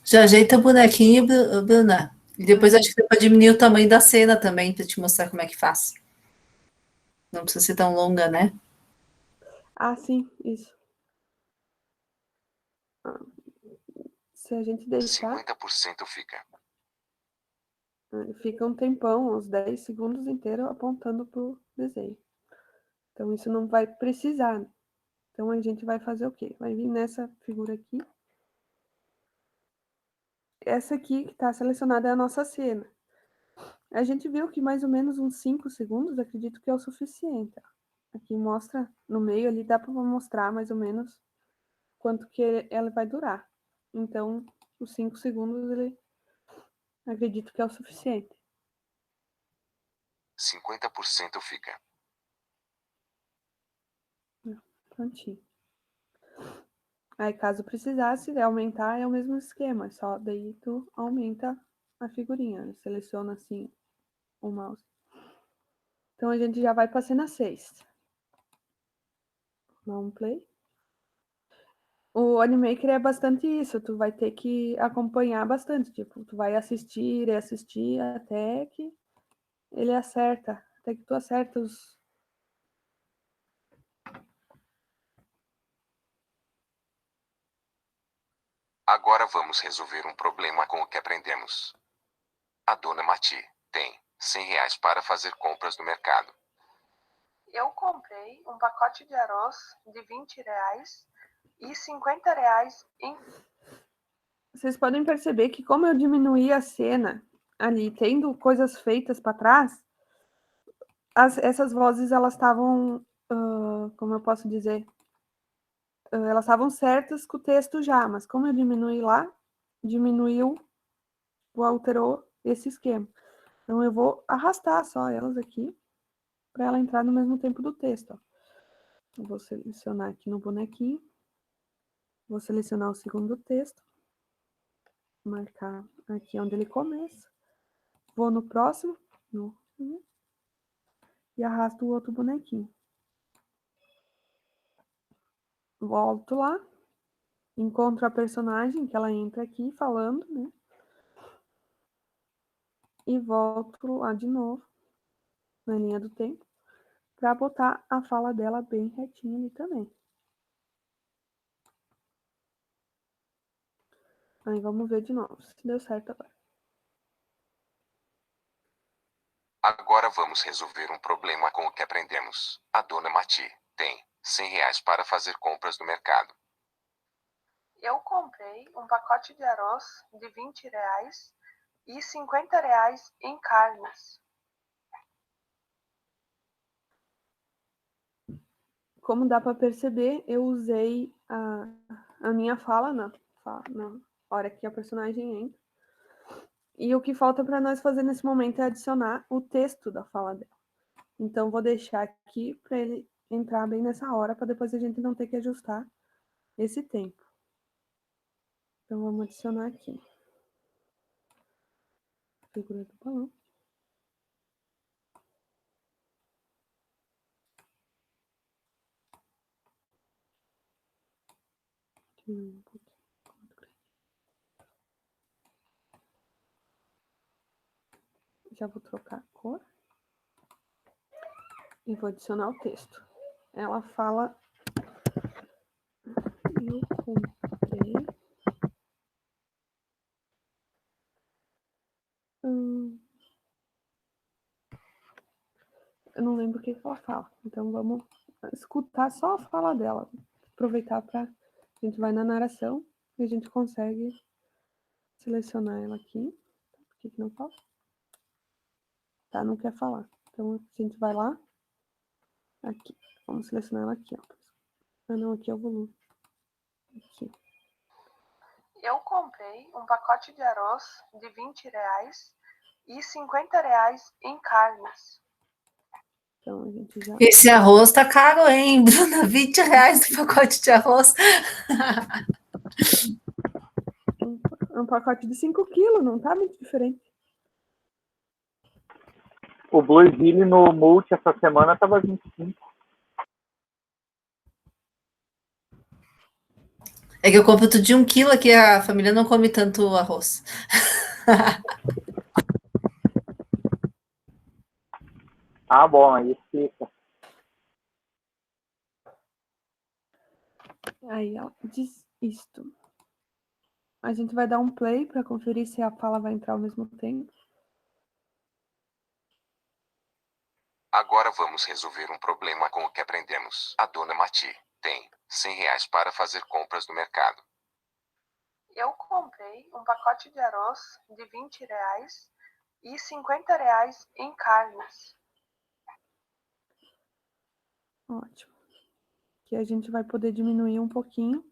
Já ajeita o bonequinho, Bruna. E depois acho que dá para diminuir o tamanho da cena também, para te mostrar como é que faz. Não precisa ser tão longa, né? Ah, sim, isso. Se a gente deixar... 50% fica. Fica um tempão, uns 10 segundos inteiros apontando para o desenho. Então, isso não vai precisar. Então, a gente vai fazer o quê? Vai vir nessa figura aqui. Essa aqui que está selecionada é a nossa cena. A gente viu que mais ou menos uns 5 segundos, acredito que é o suficiente. Aqui mostra, no meio ali, dá para mostrar mais ou menos quanto que ela vai durar. Então, os 5 segundos, acredito que é o suficiente. 50% fica. Prontinho. Aí, caso precisasse aumentar, é o mesmo esquema, só daí tu aumenta a figurinha, seleciona assim o mouse. Então, a gente já vai para a cena 6. Dá um play. O Animaker é bastante isso, tu vai ter que acompanhar bastante, tipo, tu vai assistir e assistir até que ele acerta, até que tu acerta os... Agora vamos resolver um problema com o que aprendemos. A dona Mati tem R$ 100 para fazer compras no mercado. Eu comprei um pacote de arroz de R$ 20 e R$ 50 em... Vocês podem perceber que como eu diminuí a cena ali, tendo coisas feitas para trás, essas vozes, elas estavam, como eu posso dizer, elas estavam certas com o texto já, mas como eu diminuí lá, diminuiu ou alterou esse esquema. Então, eu vou arrastar só elas aqui, para ela entrar no mesmo tempo do texto. Ó. Eu vou selecionar aqui no bonequinho, vou selecionar o segundo texto, marcar aqui onde ele começa, vou no próximo, e arrasto o outro bonequinho. Volto lá, encontro a personagem, que ela entra aqui falando, né? E volto lá de novo, na linha do tempo, para botar a fala dela bem retinha ali também. Aí vamos ver de novo, se deu certo agora. Agora vamos resolver um problema com o que aprendemos. A dona Mati tem R$ 100 para fazer compras no mercado. Eu comprei um pacote de arroz de R$ 20 e R$ 50 em carnes. Como dá para perceber, eu usei a minha fala na hora que a personagem entra. E o que falta para nós fazer nesse momento é adicionar o texto da fala dela. Então, vou deixar aqui para ele entrar bem nessa hora, para depois a gente não ter que ajustar esse tempo. Então, vamos adicionar aqui. Figura do balão. Já vou trocar a cor. E vou adicionar o texto. Ela fala: eu comprei eu não lembro o que ela fala. Então vamos escutar só a fala dela. Aproveitar para a gente vai na narração e a gente consegue selecionar ela aqui. Por que não fala? Tá, não quer falar. Então a gente vai lá. Aqui. Vamos selecionar ela aqui, ó. Ah, não, aqui é o volume. Aqui. Eu comprei um pacote de arroz de R$ 20 e R$ 50 em carnes. Então a gente já. Esse arroz tá caro, hein, Bruna? R$ 20 do pacote de arroz. Um pacote de 5 quilos, não tá muito diferente. O Blueville no Multi essa semana tava 25. É que eu compro tudo de 1 quilo, aqui a família não come tanto arroz. Ah, bom, aí fica. Aí ela diz isto. A gente vai dar um play para conferir se a fala vai entrar ao mesmo tempo. Agora vamos resolver um problema com o que aprendemos. A dona Mati tem R$ 100 para fazer compras no mercado. Eu comprei um pacote de arroz de R$ 20 e R$ 50 em carnes. Ótimo. Que a gente vai poder diminuir um pouquinho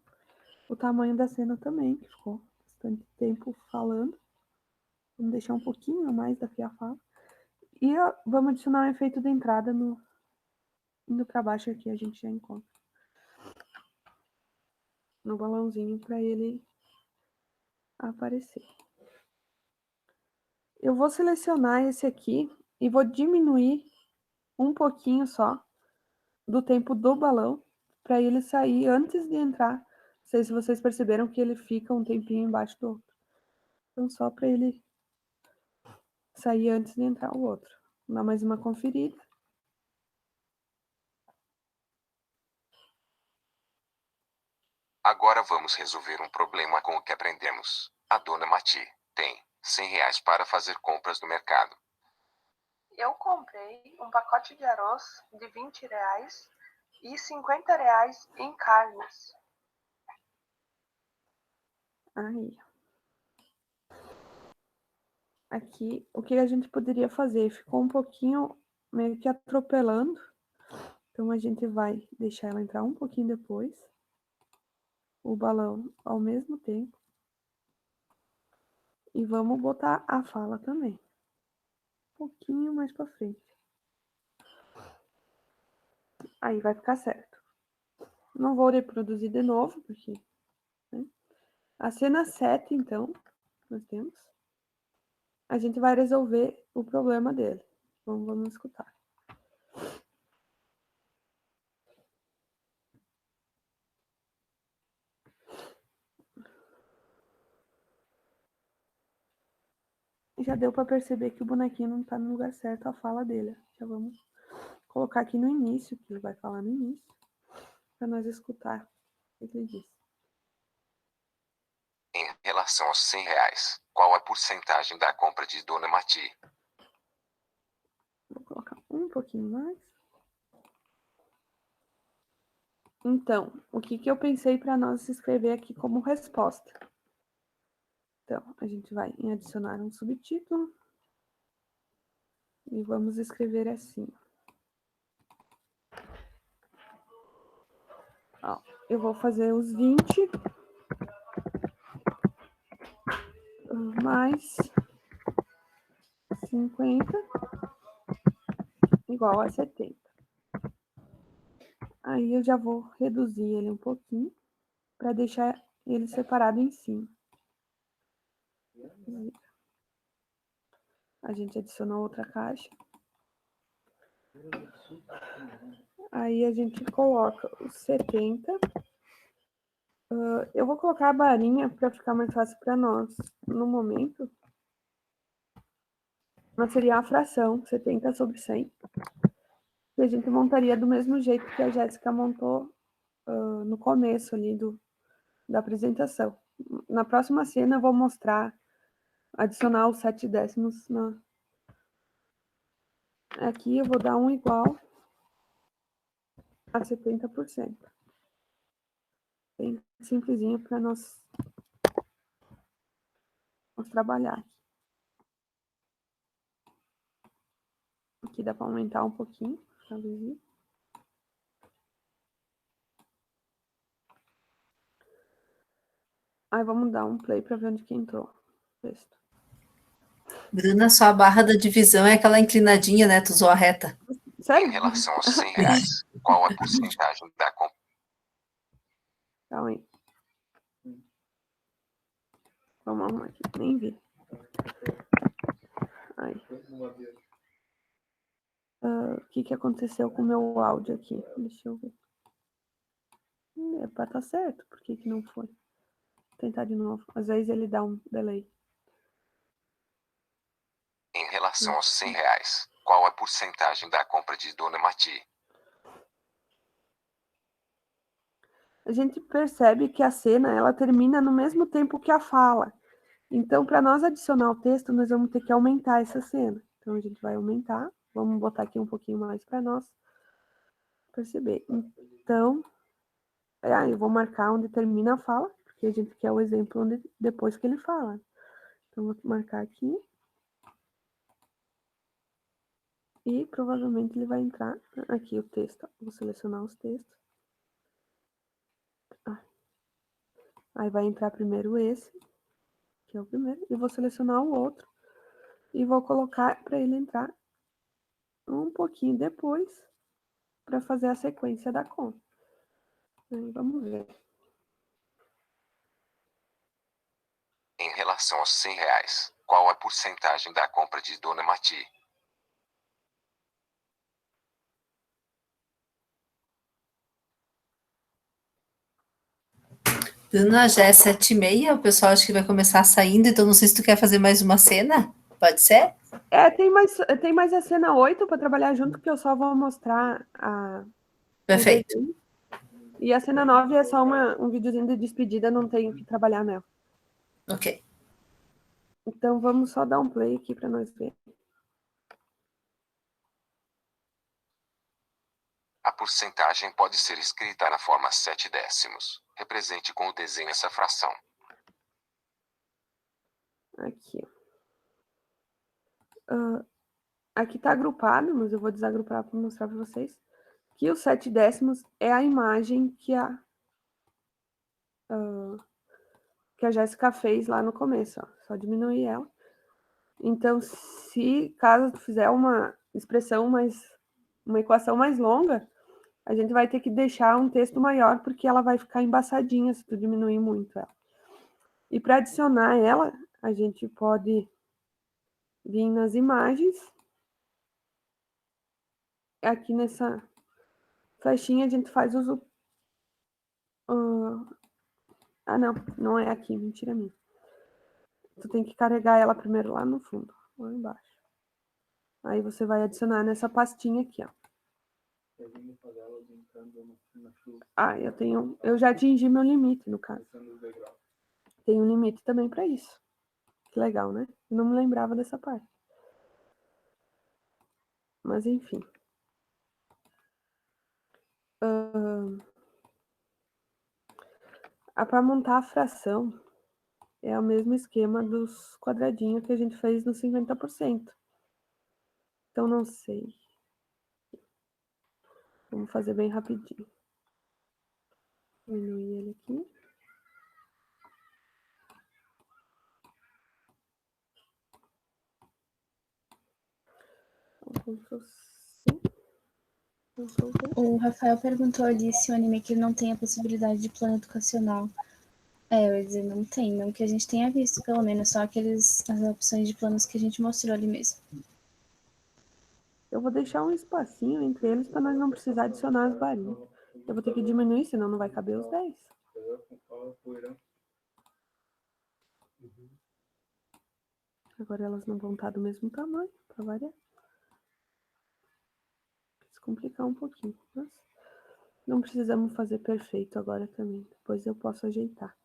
o tamanho da cena também, que ficou bastante tempo falando. Vamos deixar um pouquinho a mais daqui a fala. E vamos adicionar um efeito de entrada indo para baixo aqui, a gente já encontra. No balãozinho para ele aparecer. Eu vou selecionar esse aqui e vou diminuir um pouquinho só do tempo do balão para ele sair antes de entrar. Não sei se vocês perceberam que ele fica um tempinho embaixo do outro. Então, só para ele sair antes de entrar o outro. Vou dar mais uma conferida. Agora vamos resolver um problema com o que aprendemos. A dona Mati tem R$ 100 para fazer compras no mercado. Eu comprei um pacote de arroz de R$ 20 e R$ 50 em carnes. Aí. Aqui, o que a gente poderia fazer? Ficou um pouquinho meio que atropelando. Então, a gente vai deixar ela entrar um pouquinho depois. O balão ao mesmo tempo. E vamos botar a fala também. Um pouquinho mais para frente. Aí vai ficar certo. Não vou reproduzir de novo, porque... Né? A cena 7, então, nós temos. A gente vai resolver o problema dele. Então, vamos escutar. Já deu para perceber que o bonequinho não está no lugar certo, a fala dele. Já vamos colocar aqui no início, que ele vai falar no início, para nós escutar o que ele diz. Em relação aos R$ 100, qual a porcentagem da compra de dona Mati? um pouquinho mais. Então, o que eu pensei para nós escrever aqui como resposta? Então, a gente vai em adicionar um subtítulo e vamos escrever assim. Ó, eu vou fazer os 20 mais 50 igual a 70. Aí eu já vou reduzir ele um pouquinho para deixar ele separado em cima. A gente adicionou outra caixa. Aí a gente coloca os 70. Eu vou colocar a barinha para ficar mais fácil para nós. No momento, mas seria a fração, 70 sobre 100. E a gente montaria do mesmo jeito que a Jéssica montou no começo ali da apresentação. Na próxima cena eu vou mostrar, adicionar os 7 décimos. Aqui eu vou dar um igual a 70%. Bem simplesinho para nós trabalhar. Aqui dá para aumentar um pouquinho, talvez. Aí vamos dar um play para ver onde que entrou o texto. Bruna, sua barra da divisão é aquela inclinadinha, né? Tu usou a reta. Sério? Em relação aos R$100, qual a porcentagem da compra? Calma aí. Vamos arrumar aqui, nem vi. Aí. O que aconteceu com o meu áudio aqui? Deixa eu ver. É para estar certo, por que não foi? Vou tentar de novo. Às vezes ele dá um delay. Em relação aos R$100, qual a porcentagem da compra de Dona Mati? A gente percebe que a cena ela termina no mesmo tempo que a fala. Então, para nós adicionar o texto, nós vamos ter que aumentar essa cena. Então, a gente vai aumentar. Vamos botar aqui um pouquinho mais para nós perceber. Então, eu vou marcar onde termina a fala, porque a gente quer o exemplo onde, depois que ele fala. Então, vou marcar aqui. E provavelmente ele vai entrar aqui o texto. Vou selecionar os textos. Aí vai entrar primeiro esse, que é o primeiro, e vou selecionar o outro. E vou colocar para ele entrar um pouquinho depois, para fazer a sequência da conta. Aí, vamos ver. Em relação aos R$100, qual a porcentagem da compra de Dona Mati? Bruna, já é 7h30, o pessoal acho que vai começar saindo, então não sei se tu quer fazer mais uma cena. Pode ser? Tem mais a cena 8 para trabalhar junto, que eu só vou mostrar Perfeito. E a cena 9 é só um videozinho de despedida, não tenho que trabalhar nela. Ok. Então, vamos só dar um play aqui para nós ver. A porcentagem pode ser escrita na forma 7 décimos. Represente com o desenho essa fração. Aqui. Aqui está agrupado, mas eu vou desagrupar para mostrar para vocês. Que os 7 décimos é a imagem que a Jéssica fez lá no começo. Ó. Só diminuir ela. Então, caso tu fizer uma equação mais longa, a gente vai ter que deixar um texto maior, porque ela vai ficar embaçadinha se tu diminuir muito ela. E para adicionar ela, a gente pode vir nas imagens. Aqui nessa flechinha a gente faz uso... não é aqui, mentira minha. Tu tem que carregar ela primeiro lá no fundo, lá embaixo. Aí você vai adicionar nessa pastinha aqui, ó. Eu já atingi meu limite, no caso. Tem um limite também para isso. Que legal, né? Eu não me lembrava dessa parte. Mas, enfim. Para montar a fração, é o mesmo esquema dos quadradinhos que a gente fez no 50%. Então, não sei. Vamos fazer bem rapidinho. Diminuir ele aqui. O Rafael perguntou ali se o Animaker não tem a possibilidade de plano educacional. Eu ia dizer, não tem, não que a gente tenha visto, pelo menos, só as opções de planos que a gente mostrou ali mesmo. Eu vou deixar um espacinho entre eles para nós não precisar adicionar as varinhas. Eu vou ter que diminuir, senão não vai caber os 10. Agora elas não vão estar do mesmo tamanho, para variar. Vai complicar um pouquinho, mas não precisamos fazer perfeito agora também. Depois eu posso ajeitar.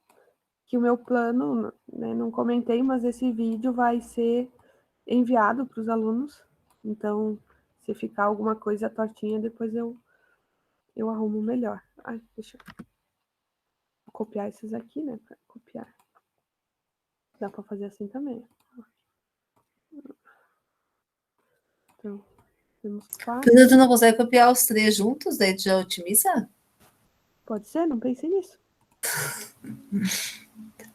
Que o meu plano, né, não comentei, mas esse vídeo vai ser enviado para os alunos. Então, se ficar alguma coisa tortinha, depois eu arrumo melhor. Ai, deixa eu copiar esses aqui, né? Para copiar. Dá para fazer assim também. Então, temos 4. Bruna, tu não consegue copiar os 3 juntos, daí tu já otimiza? Pode ser? Não pensei nisso.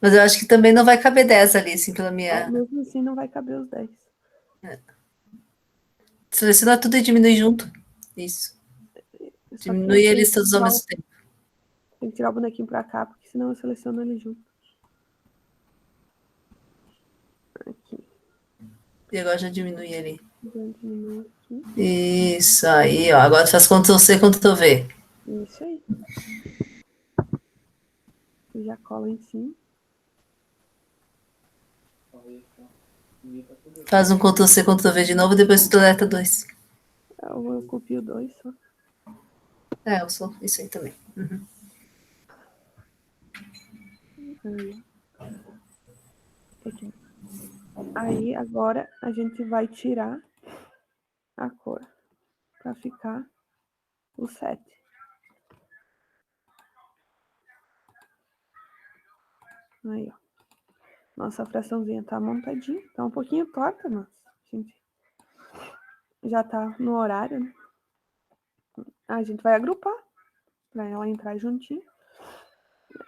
Mas eu acho que também não vai caber 10 ali, assim, pela minha... Mesmo assim, não vai caber os 10. Seleciona tudo e diminui junto. Isso. Diminui eles todos ao mesmo tempo. Tem que tirar o bonequinho para cá, porque senão eu seleciono ele junto. Aqui. E agora já diminui ali. Já diminui aqui. Isso aí, ó. Agora faz Ctrl+C, Ctrl+V. Isso aí. E já cola em cima. Faz um Ctrl+C, Ctrl+V de novo, depois tu deleta 2. Eu copio 2 só. Eu sou isso aí também. Uhum. Aí, agora, a gente vai tirar a cor para ficar o 7. Aí, ó. Nossa fraçãozinha tá montadinha. Tá um pouquinho torta, mas a gente já tá no horário, né? A gente vai agrupar para ela entrar juntinho.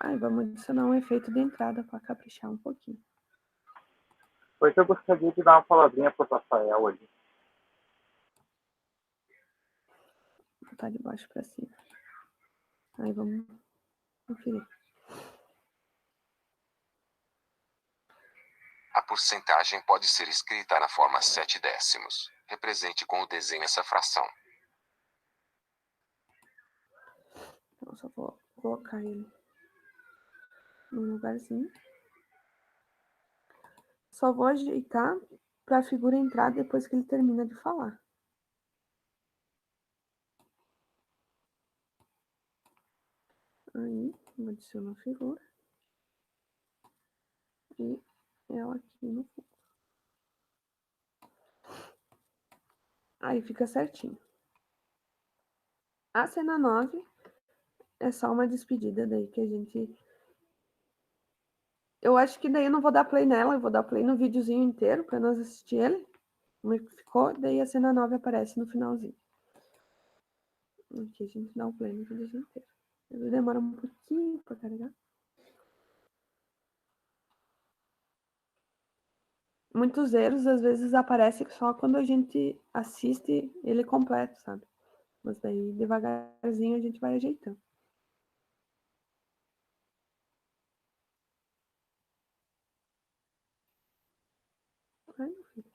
Aí vamos adicionar um efeito de entrada para caprichar um pouquinho. Hoje eu gostaria de dar uma palavrinha para o Rafael hoje. Vou botar de baixo para cima. Aí vamos conferir. A porcentagem pode ser escrita na forma 7 décimos. Represente com o desenho essa fração. Então, só vou colocar ele num lugarzinho. Só vou ajeitar para a figura entrar depois que ele termina de falar. Aí, vou adicionar a figura. E ela aqui no fundo. Aí fica certinho. A cena 9 é só uma despedida daí que a gente... Eu acho que daí eu não vou dar play nela, eu vou dar play no videozinho inteiro para nós assistir ele. Como é que ficou, daí a cena 9 aparece no finalzinho. Aqui a gente dá um play no videozinho inteiro. Ele demora um pouquinho para carregar. Muitos erros, às vezes, aparecem só quando a gente assiste ele completo, sabe? Mas daí, devagarzinho, a gente vai ajeitando. Ai, meu filho.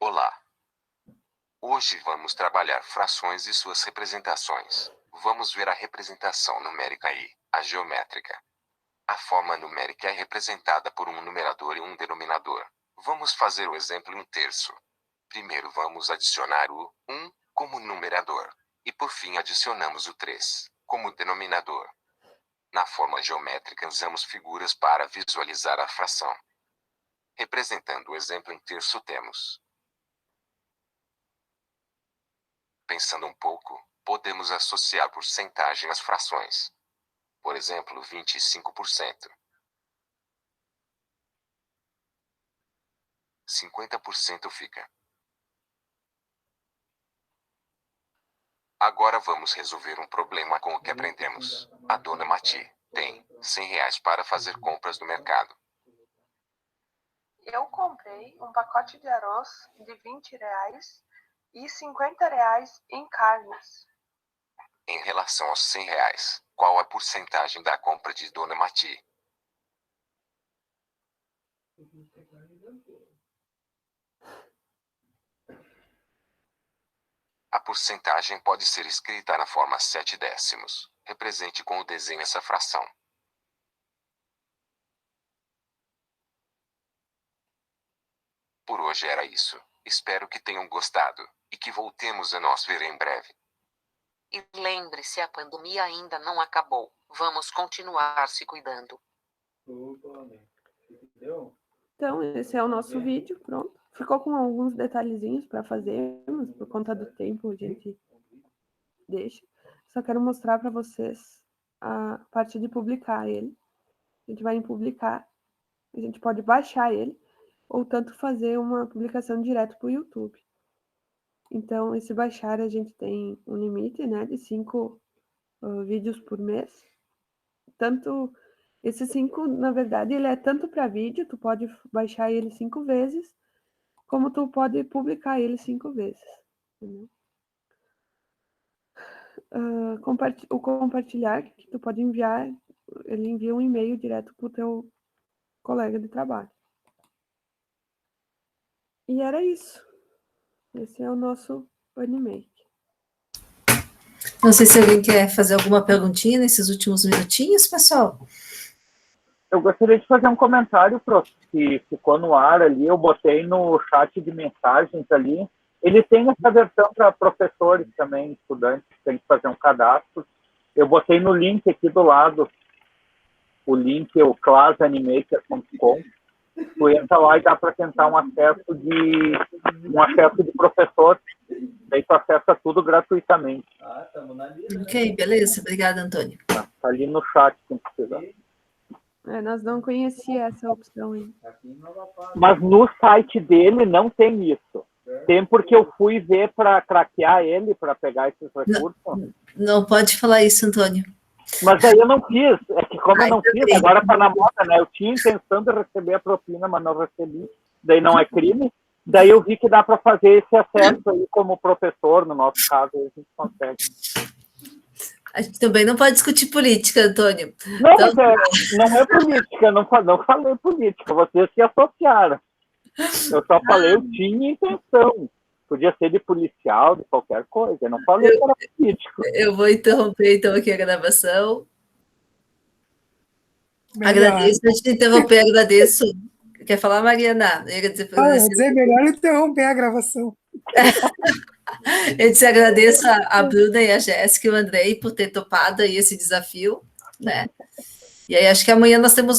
Olá! Hoje vamos trabalhar frações e suas representações. Vamos ver a representação numérica e a geométrica. A forma numérica é representada por um numerador e um denominador. Vamos fazer o exemplo em terço. Primeiro vamos adicionar o 1 como numerador. E por fim adicionamos o 3 como denominador. Na forma geométrica usamos figuras para visualizar a fração. Representando o exemplo em terço temos. Pensando um pouco, podemos associar porcentagem às frações. Por exemplo, 25%. 50% fica. Agora vamos resolver um problema com o que aprendemos. A dona Mati tem R$100 para fazer compras no mercado. Eu comprei um pacote de arroz de R$20 e R$50 em carnes. Em relação aos R$100, qual a porcentagem da compra de dona Mati? A porcentagem pode ser escrita na forma 7 décimos. Represente com o desenho essa fração. Por hoje era isso. Espero que tenham gostado e que voltemos a nos ver em breve. E lembre-se, a pandemia ainda não acabou. Vamos continuar se cuidando. Então, esse é o nosso vídeo, pronto. Ficou com alguns detalhezinhos para fazermos, por conta do tempo a gente deixa. Só quero mostrar para vocês a parte de publicar ele. A gente vai em publicar, a gente pode baixar ele, ou tanto fazer uma publicação direto para o YouTube. Então, esse baixar a gente tem um limite, né, de 5 vídeos por mês. Tanto, esses 5, na verdade, ele é tanto para vídeo, tu pode baixar ele 5 vezes, como tu pode publicar ele 5 vezes. Entendeu? O compartilhar, que tu pode enviar, ele envia um e-mail direto para o teu colega de trabalho. E era isso. Esse é o nosso Animake. Não sei se alguém quer fazer alguma perguntinha nesses últimos minutinhos, pessoal. Eu gostaria de fazer um comentário, prof, que ficou no ar ali, eu botei no chat de mensagens ali. Ele tem essa versão para professores também, estudantes, tem que fazer um cadastro. Eu botei no link aqui do lado, o link é o classanimator.com. Tu entra lá e dá para tentar um acesso de professor. Daí tu acessa tudo gratuitamente. Ok, beleza. Obrigada, Antônio. Tá ali no chat, quem precisar. Nós não conhecíamos essa opção aí. Mas no site dele não tem isso. Tem porque eu fui ver para craquear ele, para pegar esses recursos. Não pode falar isso, Antônio. Mas aí eu não fiz. É que como eu não fiz, agora tá na moda, né? Eu tinha intenção de receber a propina, mas não recebi. Daí não é crime. Daí eu vi que dá para fazer esse acesso aí como professor, no nosso caso, aí a gente consegue. A gente também não pode discutir política, Antônio. Não, então... não é política, não falei política, vocês se associaram. Eu só falei, eu tinha intenção. Podia ser de policial, de qualquer coisa. Eu não falei que era político. Eu vou interromper, então, aqui a gravação. Agradeço, antes de interromper, agradeço. Quer falar, Mariana? Eu ia dizer melhor interromper a gravação. Eu te agradeço a Bruna e a Jéssica e o Andrei por ter topado aí esse desafio, né? E aí, acho que amanhã nós temos